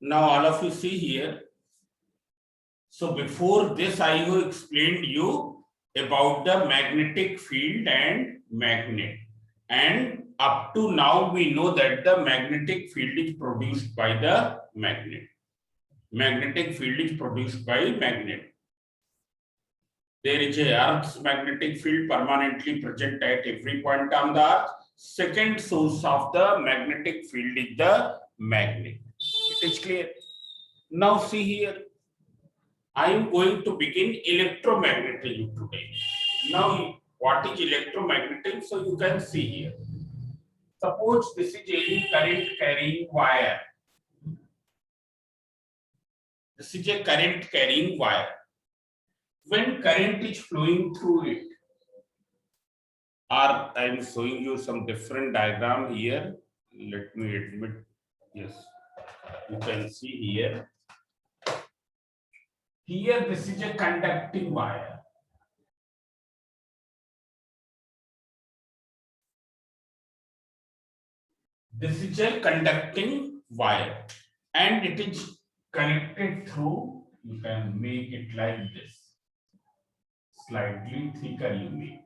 Now all of you see here. So before this, I have explained you about the magnetic field and magnet. And up to now, we know that the magnetic field is produced by the magnet. Magnetic field is produced by magnet. There is a Earth's magnetic field permanently present at every point on the Earth. Second source of the magnetic field is the magnet. It is clear. Now see here. I am going to begin electromagnetism today. Now, what is electromagnetism? So you can see here. Suppose this is a current carrying wire. This is a current carrying wire. When current is flowing through it, or I am showing you some different diagram here. Let me admit, yes, you can see here. Here, this is a conducting wire. This is a conducting wire, and it is connected through, you can make it like this, slightly thicker you make.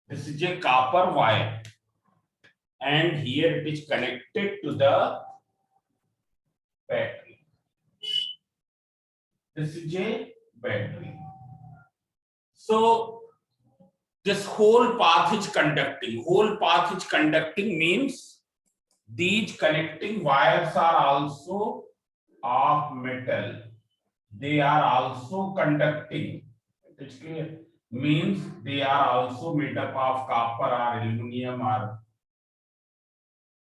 This is a copper wire, and here it is connected to the battery. This is a battery. So this whole path is conducting. Whole path is conducting means these connecting wires are also of metal. They are also conducting. It is clear. Means they are also made up of copper or aluminum or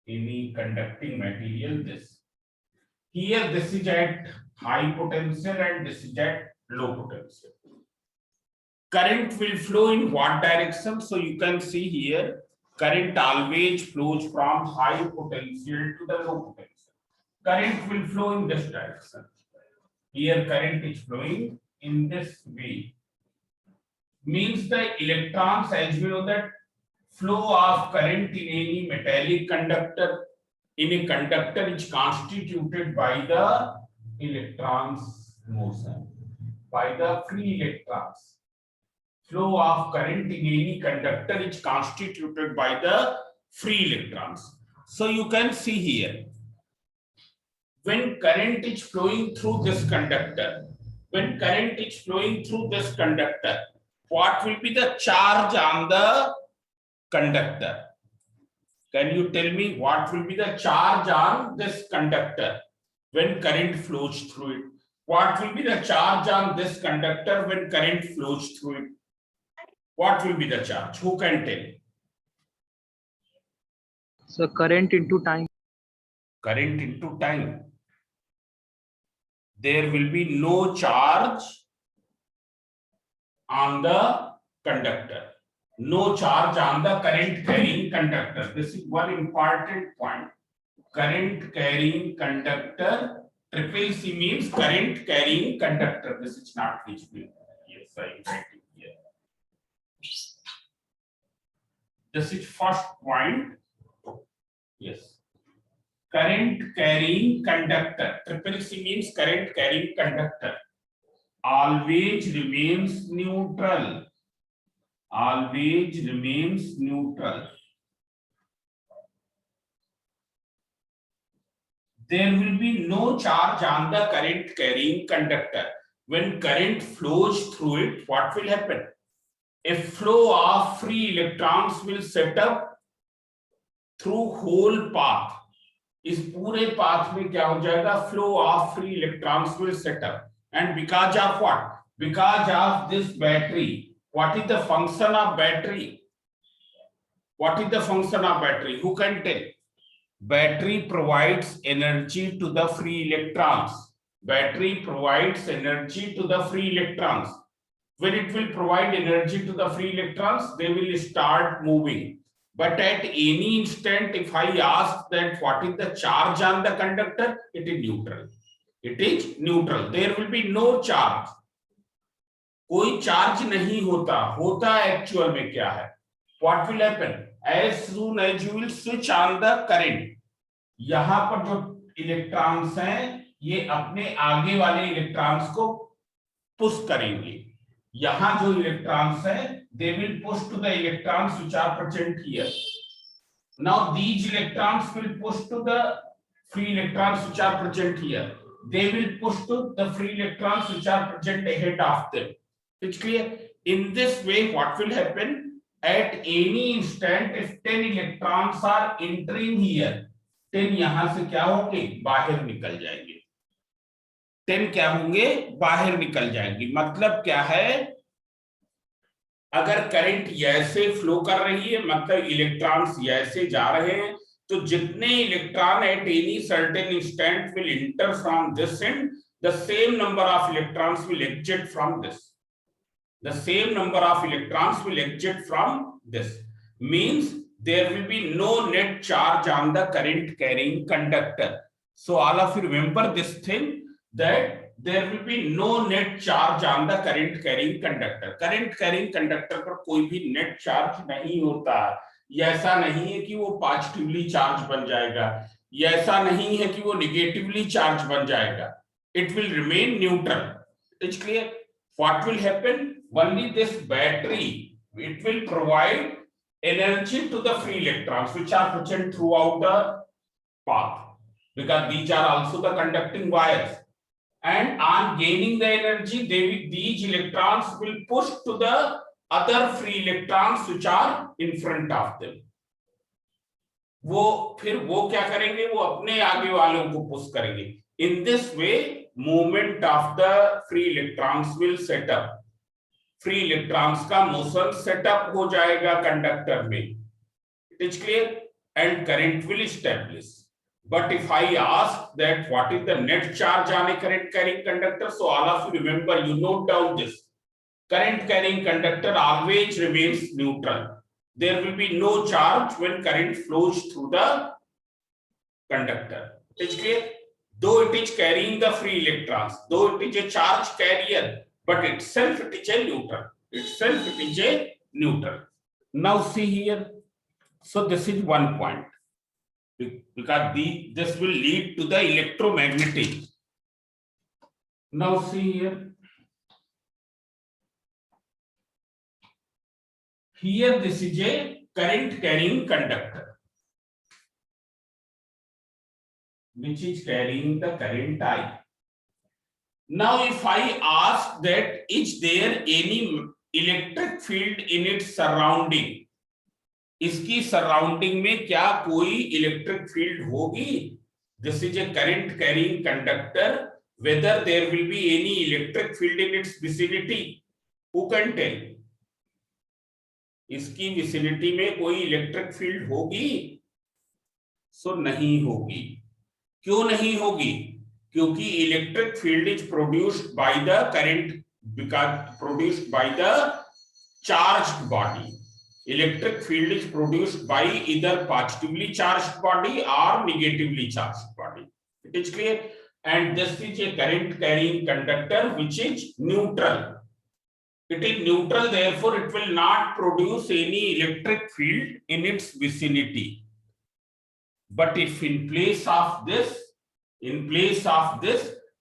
any conducting material. This here, this is at high potential and this is at low potential. Current will flow in what direction? So you can see here, current always flows from high potential to the low potential. Current will flow in this direction. Here current is flowing in this way. Means the electrons, as we know that flow of current in any metallic conductor, in a conductor is constituted by the electrons motion, by the free electrons. Flow of current in any conductor is constituted by the free electrons. So you can see here, when current is flowing through this conductor, when current is flowing through this conductor, what will be the charge on the conductor? Can you tell me what will be the charge on this conductor when current flows through it? What will be the charge on this conductor when current flows through it? What will be the charge? Who can tell? So current into time. Current into time. There will be no charge on the conductor. No charge on the current carrying conductor. This is one important point. Current carrying conductor. Triple C means current carrying conductor. This is not visible. Yes, I am writing here. This is first point. Yes. Current carrying conductor. Triple C means current carrying conductor. Always remains neutral. Always remains neutral. There will be no charge on the current carrying conductor. When current flows through it, what will happen? A flow of free electrons will set up through whole path. इस पूरे path में क्या हो जाएगा? Flow of free electrons will set up. And because of what? Because of this battery. What is the function of battery? What is the function of battery? Who can tell? Battery provides energy to the free electrons. Battery provides energy to the free electrons. When it will provide energy to the free electrons, they will start moving. But at any instant, if I ask that what is the charge on the conductor, it is neutral. It is neutral. There will be no charge. कोई charge नहीं होता. होता actual में क्या है? What will happen? as soon as you will switch on the current, यहां पर जो इलेक्ट्रॉन्स हैं ये अपने आगे वाले इलेक्ट्रॉन्स को पुश करेंगे। यहां जो इलेक्ट्रॉन्स हैं they will push to the electrons which are present here. Now these electrons will push to the free electrons which are present here. They will push to the free electrons which are present ahead of them. It's clear? In this way, what will happen? At any instant, if 10 electrons are entering here, 10 यहां से क्या होंगे? बाहर निकल जाएंगे। 10 क्या होंगे? बाहर निकल जाएंगे। मतलब क्या है? अगर करंट ऐसे फ्लो कर रही है, मतलब इलेक्ट्रॉन्स ऐसे जा रहे हैं, तो जितने electron at any certain instant will enter from this and, the same number of electrons will exit from this. The same number of electrons will exit from this. Means there will be no net charge on the current carrying conductor. So all of you remember this thing, that there will be no net charge on the current carrying conductor. Current carrying conductor पर कोई भी net charge नहीं होता। ऐसा नहीं है कि वो पॉजिटिवली चार्ज बन जाएगा, ऐसा नहीं है कि वो नेगेटिवली चार्ज बन जाएगा। It will remain neutral. It's clear? What will happen? Only this battery, it will provide energy to the free electrons which are present throughout the path, because these are also the conducting wires, and on gaining the energy these electrons will push to the other free electrons which are in front of them. वो फिर वो क्या करेंगे? वो अपने आगे वालों को पुश करेंगे। In this way, movement of the free electrons will set up. Free electrons का मोशन सेटअप हो जाएगा कंडक्टर में। It is clear? And current will establish. But if I ask that what is the net charge on A current carrying conductor, so all of you remember, you note down this, current carrying conductor always remains neutral. There will be no charge when current flows through the conductor. It is clear? Though it is carrying the free electrons, though it is a charge carrier, but itself it is a neutral. Itself it is a neutral. Now see here. So this is one point, because this will lead to the electromagnetic. Now see here. Here this is a current carrying conductor, which is carrying the current I. Now if I ask that is there any electric field in its surrounding, इसकी surrounding में क्या कोई electric field होगी? This is A current carrying conductor, whether there will be any electric field in its vicinity, who can tell? इसकी vicinity में कोई electric field होगी? सो नहीं होगी। क्यों नहीं होगी? क्योंकि electric field is produced by the current, because produced by the charged body. Electric field is produced by either positively charged body or negatively charged body. It is clear? And this is a current carrying conductor which is neutral. It is neutral, therefore it will not produce any electric field in its vicinity. But if in place of this,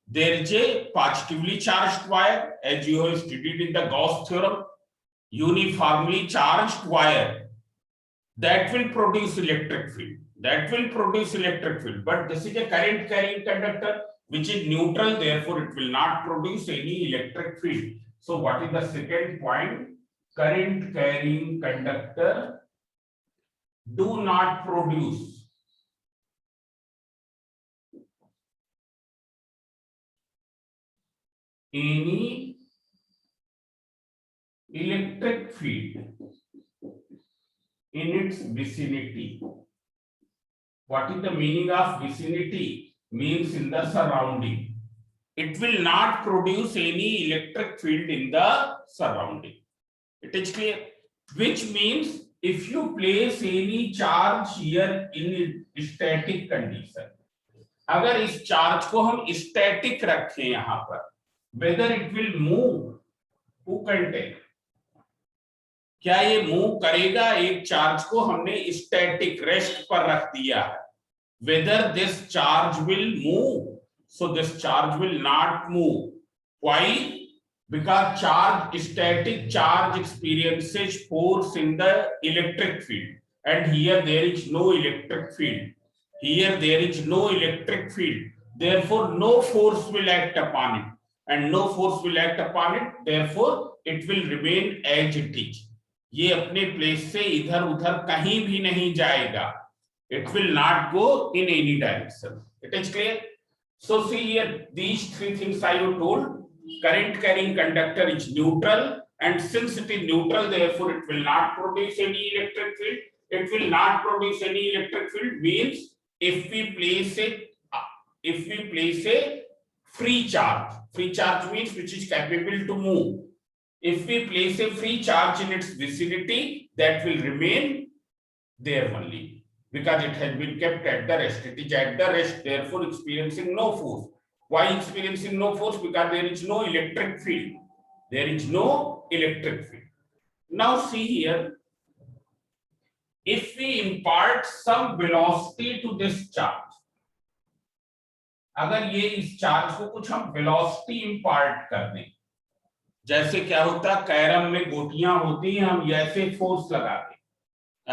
there is a positively charged wire, as you have studied in the Gauss theorem, uniformly charged wire, that will produce electric field. But this is a current carrying conductor which is neutral, therefore it will not produce any electric field. So what is the second point? Current carrying conductor do not produce any electric field in its vicinity. What is the meaning of vicinity? Means in the surrounding. It will not produce any electric field in the surrounding. It is clear? Which means if you place any charge here in static condition, अगर इस charge को हम static रखें यहां पर, whether it will move, who can tell? क्या ये move करेगा? एक चार्ज को हमने स्टैटिक रेस्ट पर रख दिया है। whether this charge will move, so this charge will not move. Why? Because static charge experiences force in the electric field, and here there is no electric field. Here there is no electric field, therefore no force will act upon it, and no force will act upon it, therefore it will remain as it is. ये अपने place से इधर उधर कहीं भी नहीं जाएगा. It will not go in any direction. It is clear? So see here, these three things I have told. Current carrying conductor is neutral, and since it is neutral, therefore it will not produce any electric field. It will not produce any electric field means if we place a free charge means which is capable to move. If we place a free charge in its vicinity, that will remain there only. Because it has been kept at the rest, it is at the rest, therefore experiencing no force. Why experiencing no force? Because there is no electric field. There is no electric field. Now see here, if we impart some velocity to this charge, अगर ये इस charge को कुछ हम velocity इंपार्ट कर दें, जैसे क्या होता है कैरम में गोटियां होती हैं, हम ऐसे फोर्स लगाते हैं,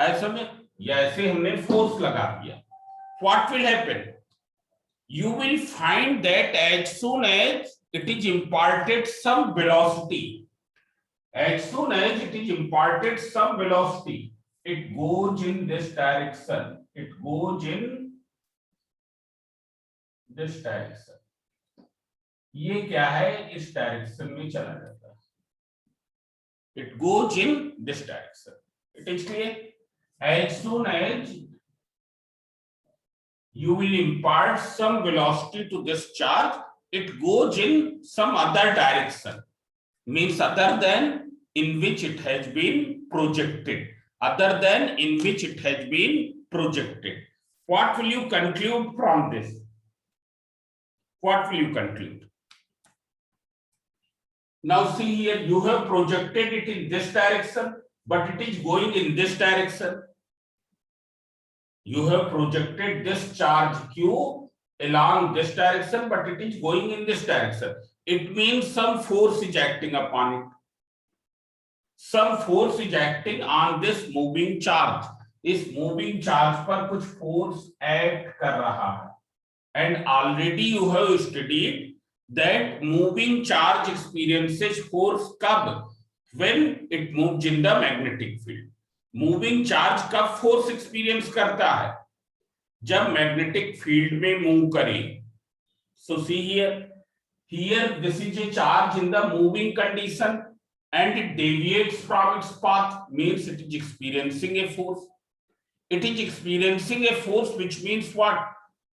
ऐसे में ऐसे हमने फोर्स लगा दिया. What will happen? You will find that as soon as it is imparted some velocity, as soon as it is imparted some velocity, it goes in this direction. It goes in this direction. ये क्या है? इस direction में चला जाता है. It goes in this direction. It is clear? As soon as you will impart some velocity to this charge, it goes in some other direction, means other than in which it has been projected, other than in which it has been projected. What will you conclude from this? What will you conclude? Now see here, you have projected it in this direction, but it is going in this direction. You have projected this charge q along this direction, but it is going in this direction. It means some force is acting upon it. Some force is acting on this moving charge. इस moving charge पर कुछ force act कर रहा है. And already you have studied that moving charge experiences force कब? When it moves in the magnetic field. Moving charge कब force experience करता है? जब मैग्नेटिक फील्ड में मूव करे. So see here this is a charge in the moving condition and it deviates from its path, means it is experiencing a force. It is experiencing a force, which means what?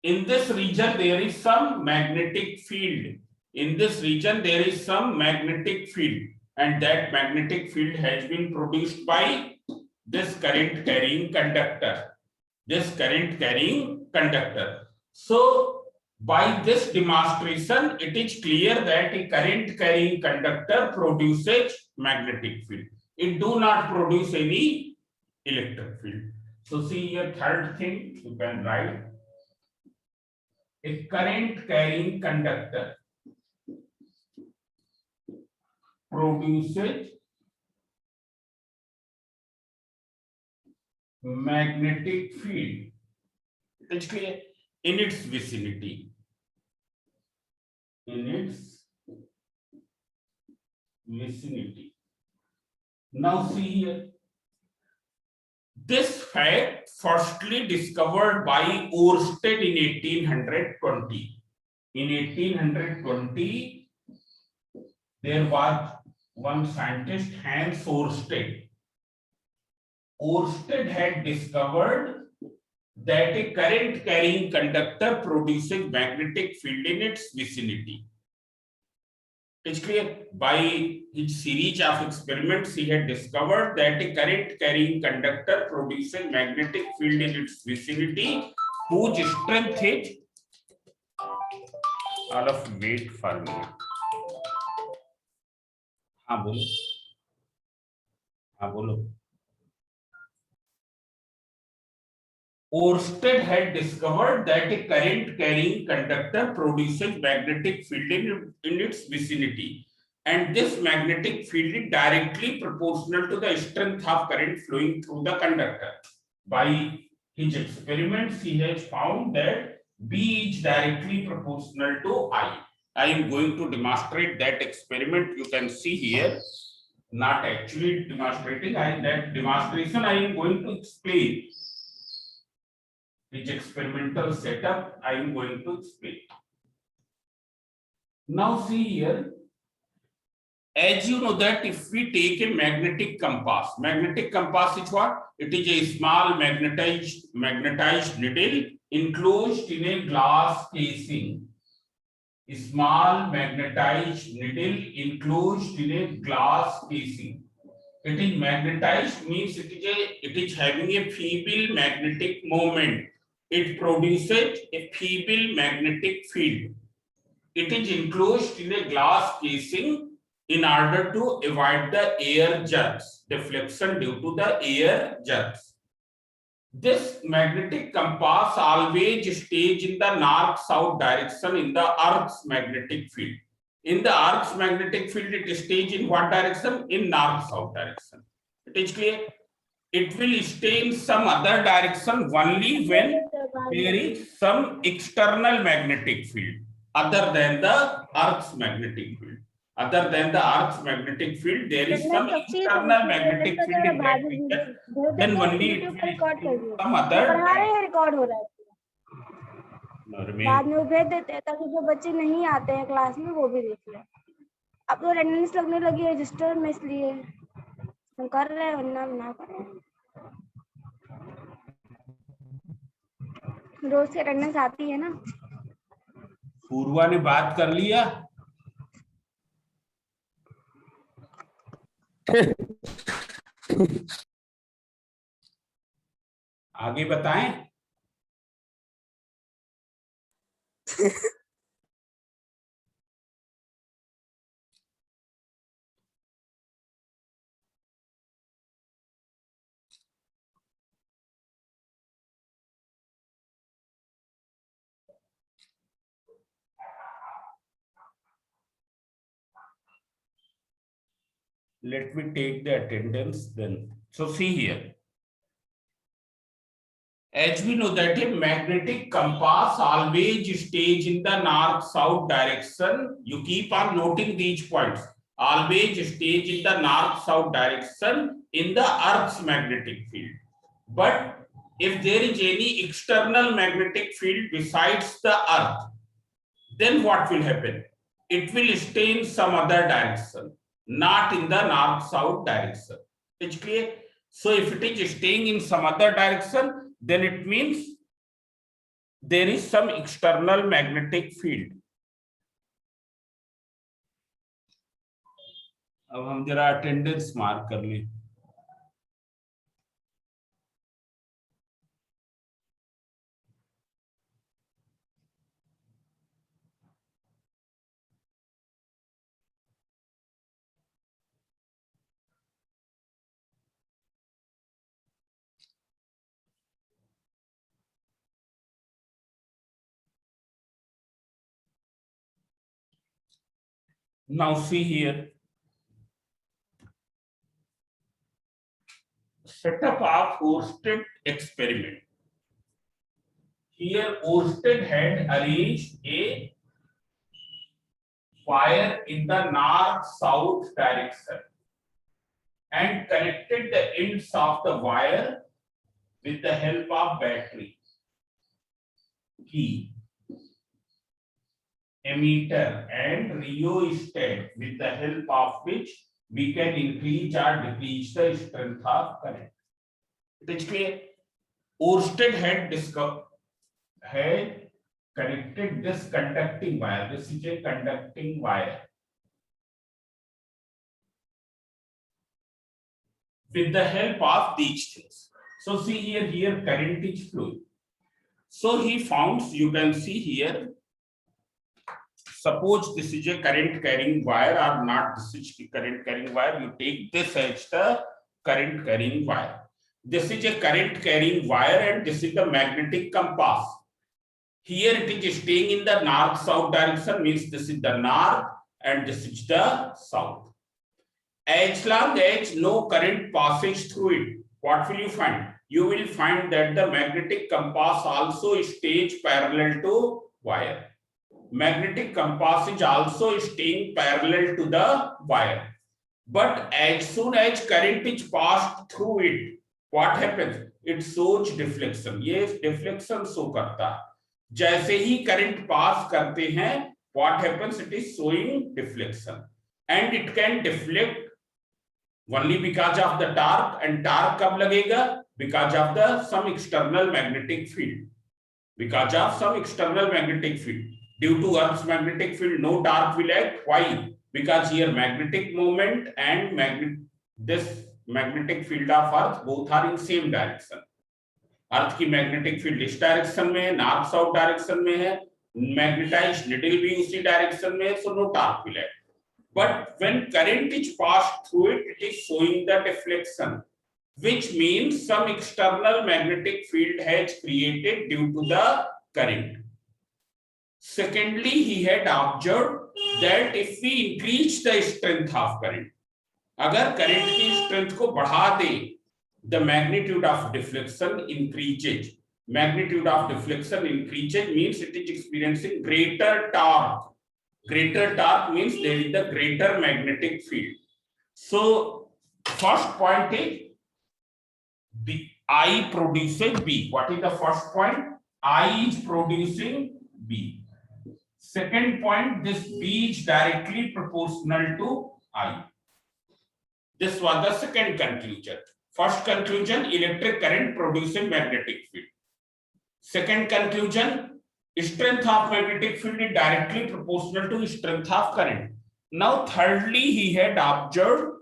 In this region there is some magnetic field. In this region there is some magnetic field, and that magnetic field has been produced by this current carrying conductor. This current carrying conductor. So by this demonstration, it is clear that a current carrying conductor produces magnetic field. It do not produce any electric field. So see here, third thing you can write, a current carrying conductor produces magnetic field. It's clear? In its vicinity. In its vicinity. Now see here. This fact firstly discovered by Oersted in 1820. In 1820, there was one scientist, Hans Oersted. Oersted had discovered that a current carrying conductor produces magnetic field in its vicinity. It's clear? By his series of experiments, he had discovered that a current carrying conductor produces magnetic field in its vicinity, whose strength is, all of wait for me. हाँ बोलो. हाँ बोलो। Oersted had discovered that a current carrying conductor produces magnetic field in its vicinity, and this magnetic field is directly proportional to the strength of current flowing through the conductor. By his experiments, he has found that B is directly proportional to I. I am going to demonstrate that experiment. You can see here, not actually demonstrating. That demonstration I am going to explain. Which experimental setup I am going to explain. Now see here, as you know that if we take a magnetic compass is what? It is a small magnetized needle enclosed in a glass casing. A small magnetized needle enclosed in a glass casing. It is magnetized means it is having a feeble magnetic moment. It produces a feeble magnetic field. It is enclosed in a glass casing in order to avoid the air jerks, deflection due to the air jerks. This magnetic compass always stays in the north-south direction in the Earth's magnetic field. In the Earth's magnetic field, it stays in what direction? In north-south direction. It is clear? It will stay in some other direction only when there is some external magnetic field other than the Earth's magnetic field. Other than the Earth's magnetic field, there is some external magnetic field in that region. Then only it will stay some other direction. Record हो रहा है बाद में वो भेज देते हैं ताकि जो बच्चे नहीं आते हैं क्लास में वो भी देख लें। अब तो अटेंडेंस लगने लगी है रजिस्टर में, इसलिए हम कर रहे हैं, वरना ना करें। रोज की अटेंडेंस आती है ना। पूर्वा ने बात कर लिया। आगे बताएं। Let me take the attendance then. So see here. As we know that a magnetic compass always stays in the north-south direction. You keep on noting these points. Always stays in the north-south direction in the Earth's magnetic field. But if there is any external magnetic field besides the Earth, then what will happen? It will stay in some other direction, not in the north-south direction. It's clear? So if it is staying in some other direction, then it means there is some external magnetic field. अब हम जरा attendance mark कर लें। Now see here. Setup of Oersted experiment. Here Oersted had arranged a wire in the north-south direction and connected the ends of the wire with the help of battery, key, emitter and rheostat, with the help of which we can increase or decrease the strength of current. It is clear. Oersted had connected this conducting wire. This is a conducting wire with the help of these things. So see here current is flowing. So he found, you can see here, suppose this is a current carrying wire or not, this is the current carrying wire. You take this as the current carrying wire. This is a current carrying wire and this is the magnetic compass. Here it is staying in the north south direction, means this is the north and this is the south. As long as no current passes through it, what will you find? You will find that the magnetic compass also stays parallel to wire. Magnetic compass is also staying parallel to the wire. But as soon as current is passed through it, what happens? It shows deflection. ये deflection show करता है. जैसे ही current pass करते हैं, what happens? It is showing deflection, and it can deflect only because of the torque. And torque कब लगेगा? Because of the some external magnetic field. Because of some external magnetic field. Due to Earth's magnetic field, no torque will act. Why? Because here magnetic moment and this magnetic field of Earth both are in same direction. Earth की magnetic field इस direction में है, north south direction में है, magnetized needle भी उसी direction में है, so no torque will act. But when current is passed through it, it is showing the deflection, which means some external magnetic field has created due to the current. Secondly, he had observed that if we increase the strength of current, अगर current की strength को बढ़ा दे, the magnitude of deflection increases. Magnitude of deflection increases means it is experiencing greater torque. Greater torque means there is the greater magnetic field. So first point is the I produces B. What is the first point? I is producing B. Second point, this B is directly proportional to I. This was the second conclusion. First conclusion, electric current producing magnetic field. Second conclusion, strength of magnetic field is directly proportional to strength of current. Now thirdly, he had observed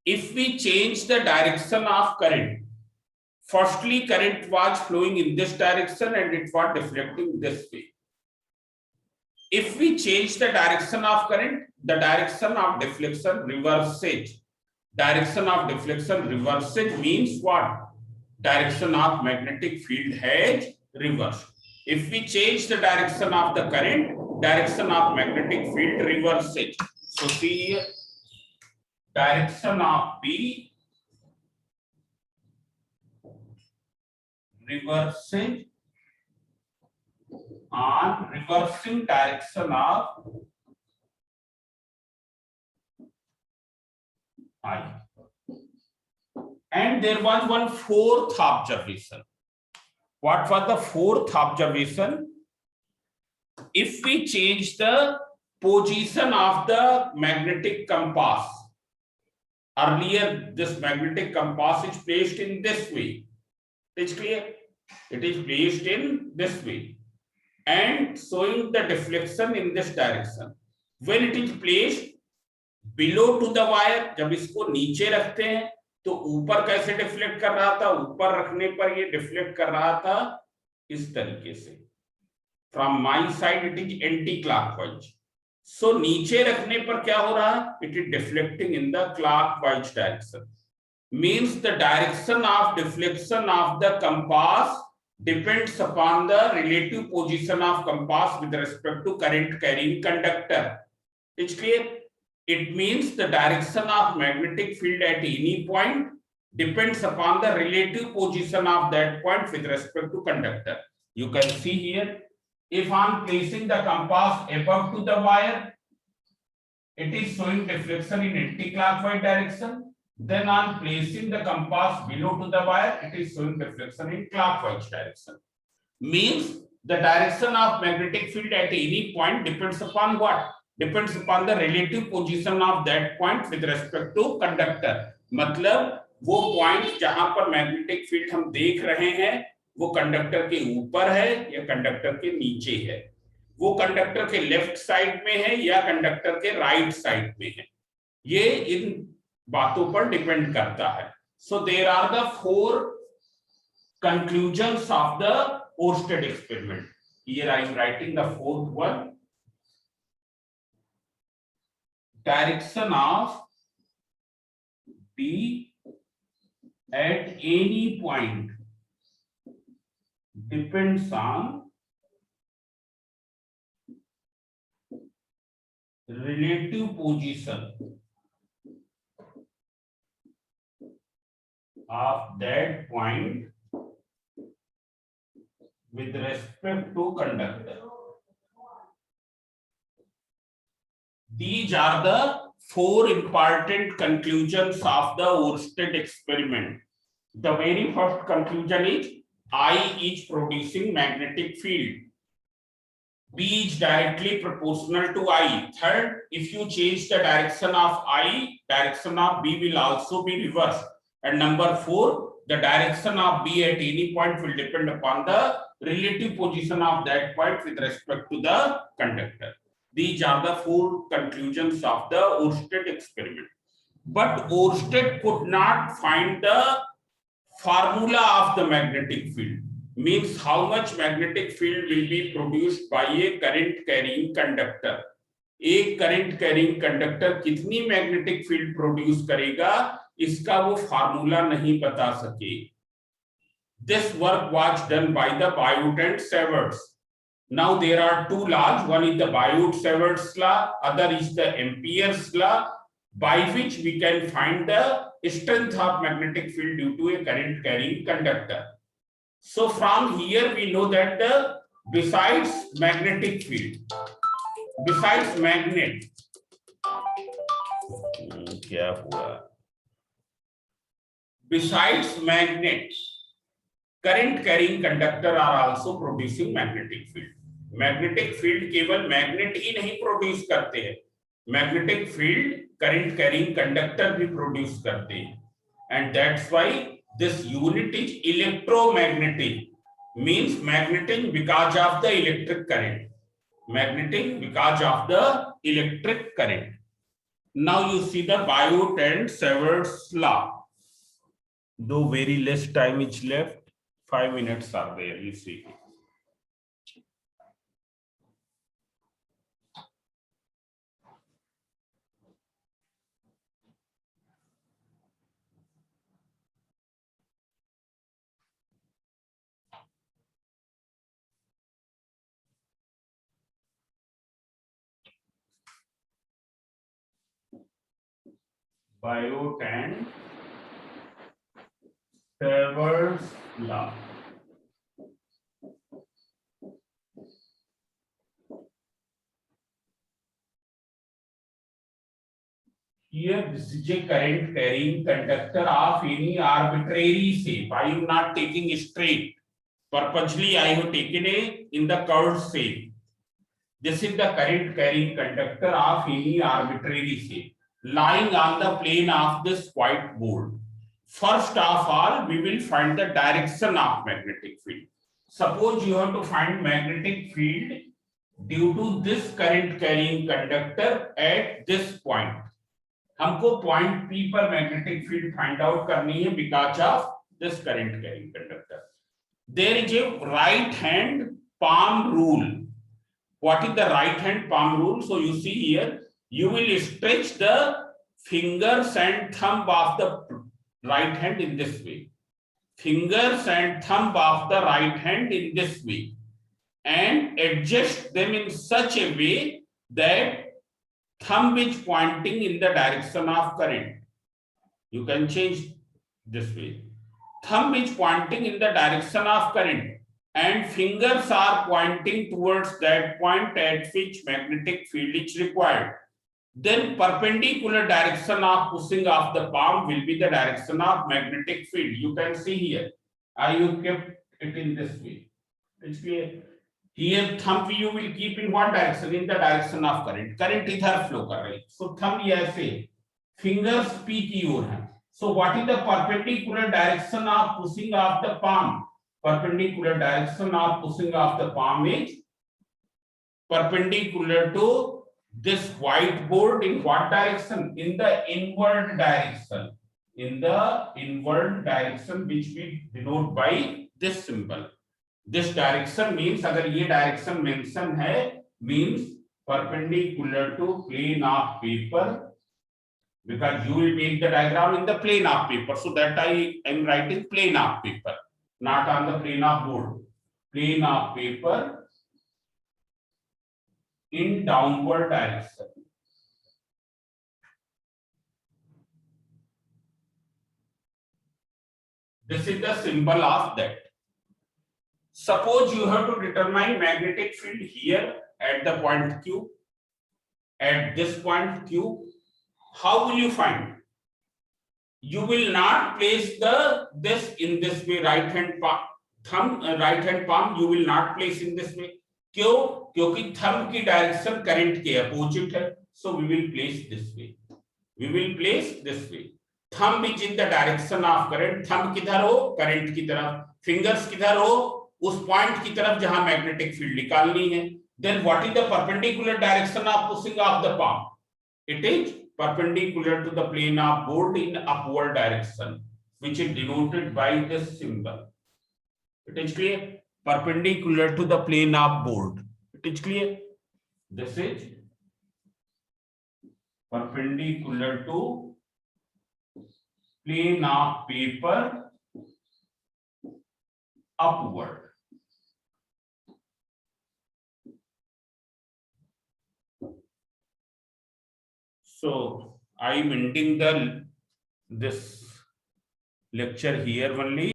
if we change the direction of current, firstly current was flowing in this direction and it was deflecting this way. If we change the direction of current, the direction of deflection reverses. Direction of deflection reverses means what? Direction of magnetic field has reversed. If we change the direction of the current, direction of magnetic field reverses. So see here, direction of B reversing on reversing direction of I. And there was one fourth observation. What was the fourth observation? If we change the position of the magnetic compass, earlier this magnetic compass is placed in this way. It's clear? It is placed in this way and showing the deflection in this direction. When it is placed below to the wire, जब इसको नीचे रखते हैं तो ऊपर कैसे deflect कर रहा था? ऊपर रखने पर ये डिफ्लेक्ट कर रहा था इस तरीके से. From my side it is anti-clockwise. So नीचे रखने पर क्या हो रहा है? It is deflecting in the clockwise direction. Means the direction of deflection of the compass depends upon the relative position of compass with respect to current carrying conductor. It's clear? It means the direction of magnetic field at any point depends upon the relative position of that point with respect to conductor. You can see here, if I'm placing the compass above to the wire, it is showing deflection in anti-clockwise direction. Then I'm placing the compass below to the wire, it is showing deflection in clockwise direction. Means the direction of magnetic field at any point depends upon what? Depends upon the relative position of that point with respect to conductor. मतलब वो point जहां पर magnetic field हम देख रहे हैं वो conductor के ऊपर है या कंडक्टर के नीचे है, वो कंडक्टर के लेफ्ट साइड में है या कंडक्टर के राइट साइड में है, ये इन बातों पर डिपेंड करता है. So there are the four conclusions of the Oersted experiment. Here I am writing the fourth one. Direction of D at any point depends on relative position of that point with respect to conductor. These are the four important conclusions of the Oersted experiment. The very first conclusion is I is producing magnetic field. B is directly proportional to I. Third, if you change the direction of I, direction of B will also be reversed. And number four, the direction of B at any point will depend upon the relative position of that point with respect to the conductor. These are the four conclusions of the Oersted experiment. But Oersted could not find the formula of the magnetic field, means how much magnetic field will be produced by a current carrying conductor. एक current carrying conductor कितनी magnetic field produce करेगा, इसका वो formula नहीं बता सके. This work was done by the Biot and Savarts. Now there are two laws, one is the Biot-Savarts law, other is the Ampere's law, by which we can find the strength of magnetic field due to a current carrying conductor. So from here we know that the besides magnetic field, besides magnet, क्या हुआ? Besides magnet, current carrying conductor are also producing magnetic field. Magnetic field केवल magnet ही नहीं produce करते हैं, magnetic field current carrying conductor भी produce करते हैं, and that's why this unit is electromagnetic, means magnetic because of the electric current, magnetic because of the electric current. Now you see the Biot and Savarts law. Though very less time is left, 5 minutes are there, you see. Biot and Savarts law. Here this is a current carrying conductor of any arbitrary shape. I am not taking straight. Purposely I have taken a in the curved shape. This is the current carrying conductor of any arbitrary shape, lying on the plane of this white board. First of all, we will find the direction of magnetic field. Suppose you have to find magnetic field due to this current carrying conductor at this point. हमको point P पर magnetic field find out करनी है because of this current carrying conductor. There is a right hand palm rule. What is the right hand palm rule? So you see here, you will stretch the fingers and thumb of the right hand in this way. Fingers and thumb of the right hand in this way, and adjust them in such a way that thumb is pointing in the direction of current. You can change this way. Thumb is pointing in the direction of current, and fingers are pointing towards that point at which magnetic field is required. Then perpendicular direction of pushing of the palm will be the direction of magnetic field. You can see here. I have kept it in this way. It's clear. Here thumb you will keep in what direction? In the direction of current. Current इधर flow कर रही. So thumb ऐसे, fingers P की ओर है. So what is the perpendicular direction of pushing of the palm? Perpendicular direction of pushing of the palm is perpendicular to this whiteboard in what direction? In the inward direction. In the inward direction, which we denote by this symbol. This direction means अगर ये direction mention है, means perpendicular to plane of paper because you will make the diagram in the plane of paper. So that I am writing plane of paper, not on the plane of board. Plane of paper in downward direction. This is the symbol of that. Suppose you have to determine magnetic field here at the point Q, at this point Q. How will you find? You will not place this in this way, right hand palm, right hand palm you will not place in this way. क्यों? क्योंकि thumb की direction current के opposite है, so we will place this way. We will place this way. Thumb is in the direction of current. Thumb किधर हो? Current की तरफ. Fingers किधर हो? उस point की तरफ जहां magnetic field निकालनी है. Then what is the perpendicular direction of pushing of the palm? It is perpendicular to the plane of board in upward direction, which is denoted by this symbol. It is clear? Perpendicular to the plane of board. It is clear? This is perpendicular to plane of paper upward. So I am ending this lecture here only.